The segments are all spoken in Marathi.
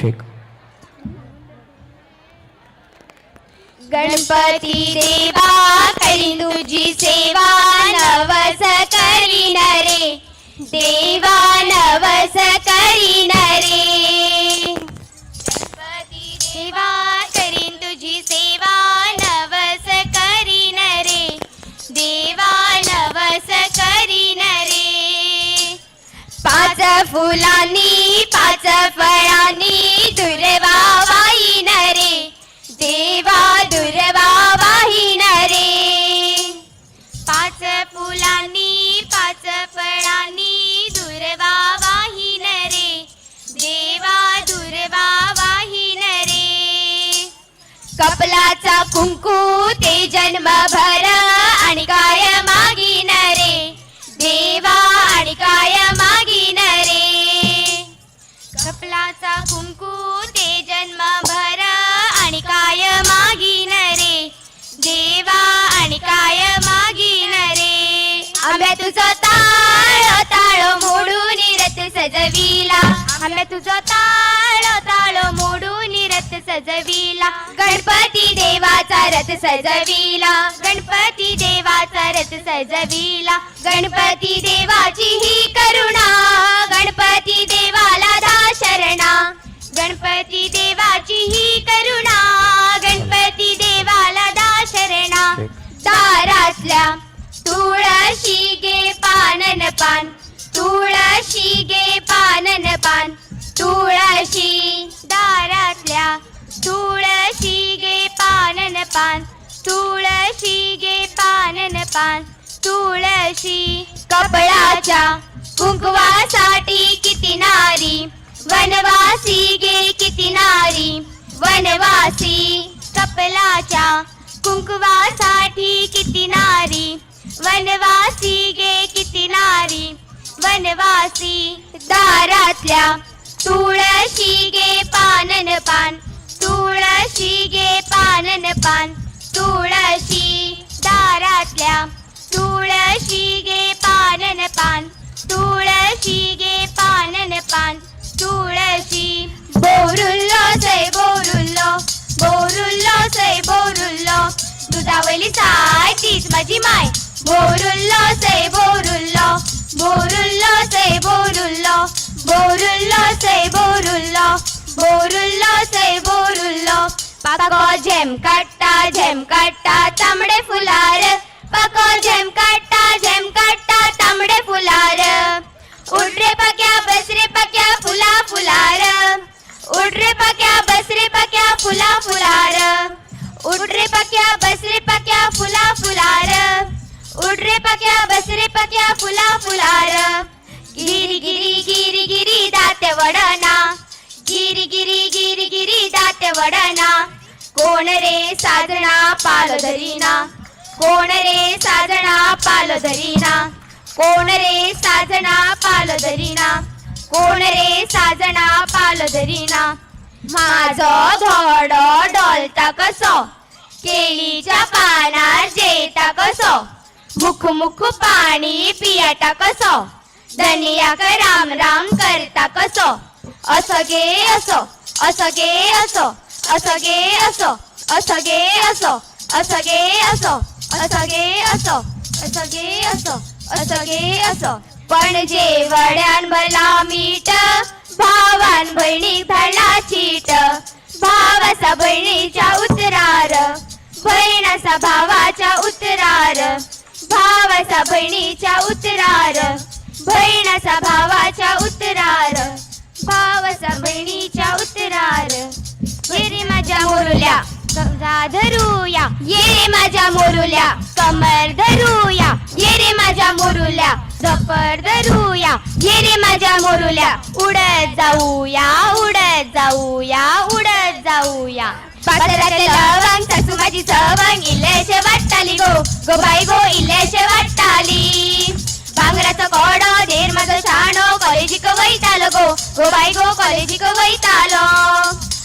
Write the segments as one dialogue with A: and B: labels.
A: शेख.
B: गणपती देवा करीन तुझी सेवा, नवस करीन रे देवा, नवस करीन रे. गणपती देवा करीन तुझी सेवा, नवस करीन रे देवा, नवस करीन रे. पाच फुलांनी पाच फळांनी दुर्वा वाहीन रे देवा, दुर्वा वाहीन रे. पाच फुलांनी पाच फळांनी दुर्वा वाहीन रे देवा, दुर्वा वाहीन रे. कपलाचा कुंकू ते जन्मभर आणि काय मागीन रे देवा, आणि काय मागीन रे. कपलाचा कुंकू ते जन्मभर आणि काय मागीन रे देवा, आणि काय मागीन रे. आंब्या तुझं ताळ ताळ मोडून रथ सजविला, आंब्या तुझं ताळ ताळ मोडून रथ सजविला. गणपती देवाचा रथ सजविला, गणपती देवाचा रथ सजविला. गणपती देवाची ही करुणा, गणपती देवाला दा शरणा. गणपती देवाची ही करुणा, गणपती देवाला दा शरणा. दारातल्या तुळशी गे पानन पान, तुळशी गे पानन पान. तुळशी दारातल्या तुळशी गे पानन पान, तुळशी गे पानन पान. तुळशी कपळाच्या कुंकवासाठी किती नारी वनवासी गे किती नारी वनवासी. कपलाच्या कुंकवासाठी किती नारी वनवासी गे किती नारी वनवासी. दारातल्या तुळशी गे पानन पान, तुळशी गे पानन पान. तुळशी दारातल्या तुळशी गे पानन पान, तुळशी गे पानन पान. तुळशी बोरुल्लो जय बोरुल्लो, बोरुल्लो जय बोरुल्लो. दुधावली साय तीच माझी माय, बोरुल्लो जय बोरुल्लो, बोरुल्लो जय बोरुल्लो, बोरुल्लो जय बोरुल्लो, बोरुल्लो जय बोरुल्लो. पाको झेम काट्टा तांबडे फुलार, पाको झेम काट्टा तांबडे फुलार. उड रे पक्या बस रे पक्या फुला फुलार, उड रे पक्या बस रे पक्या फुला फुलार. उड रे पक्या बस रे पक्या फुला फुलार, उड रे पक्या बस रे पक्या फुला फुलार. गिरी गिरी गिरी गिरी दाते वडना, गिरी गिरी गिरी गिरी दाते वडना. कोण रे साजना पाल धरीना, कोण रे साजना पाल धरीना. कोण रे साजना पाल धरीना, कोण रे साजना पाल धरीना. माझो धोडो डोलता कसो, केळीच्या पानार जेता कसो. मुख मुख पाणी पियाटा कसो, धनियाक राम राम करता कसो. असो गे असो, असो गे असो, असो गे असो, असो गे असो, असो गे असो, असो गे असो, असो गे असो, असो गे असो. पण जेवढ्यान भला मीठ, भावान बहिणी धडा चीट. भावाचा बहिणीच्या उतरार, बहिणाचा भावाच्या उतरार. भावाचा बहिणीच्या उतरार, बहिणाचा भावाच्या उतरार. भावाचा बहिणीच्या उतरार. ये रे माझ्या मोरुल्या कमरा धरूया, ये रे माझ्या मोरुल्या कमर धरूया. ये रे माझ्या मोरुल्या झपर धरूया, ये रे माझ्या मोरुल्या उडत जाऊया, उडत जाऊया, उडत जाऊया. पातळातले लवंग सासू माझी सवंग, इल्लेशे वाटताली गो गो बाई गो, इल्लेशे वाटताली. भांगराचं कोडो देर माझं शाणो, कॉलेजिक वैतालो गो गो बाई गो, कॉलेजिक वैतालो.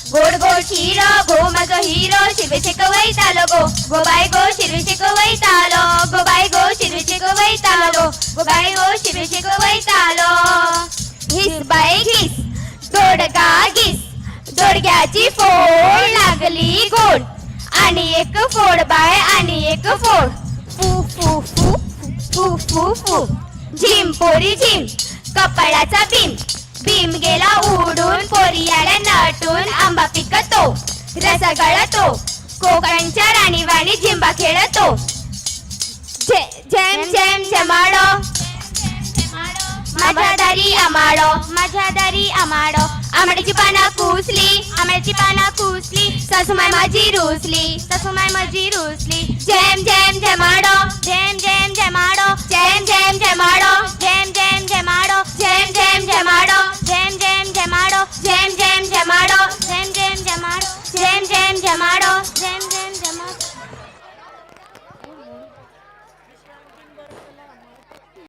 B: गोड गोड शिरो गो माझो hero, शिरवेशेक वैतालो go go by go, शिरवेशेक वैतालो. Go by go शिरवेशेक वैतालो, go by गो शिरवेशेक वैतालो. घिस बाई घिस दोडका घिस, दोडक्याची फोड लागली गोड आणि एक फोड बाय आणि एक फोड फू फू फू फू फू फू झिम पोरी झिम कपड्याचा भीम भीम गेला उडून पोरी आल्या नटून आंबा पिकतो रस गळतो कोकणच्या राणीवाणी झिंबा खेळतो झेम झेम झमाडो माझ्या दारी आमाडो माझ्या दारी आमाडो आंब्याची पाना कुसली आंब्याची पाना कुसली सासूमाय माझी रुसली सासूमाय माझी रुसली झेम झेम झमाडो झेम झेम झमाडो झेम झेम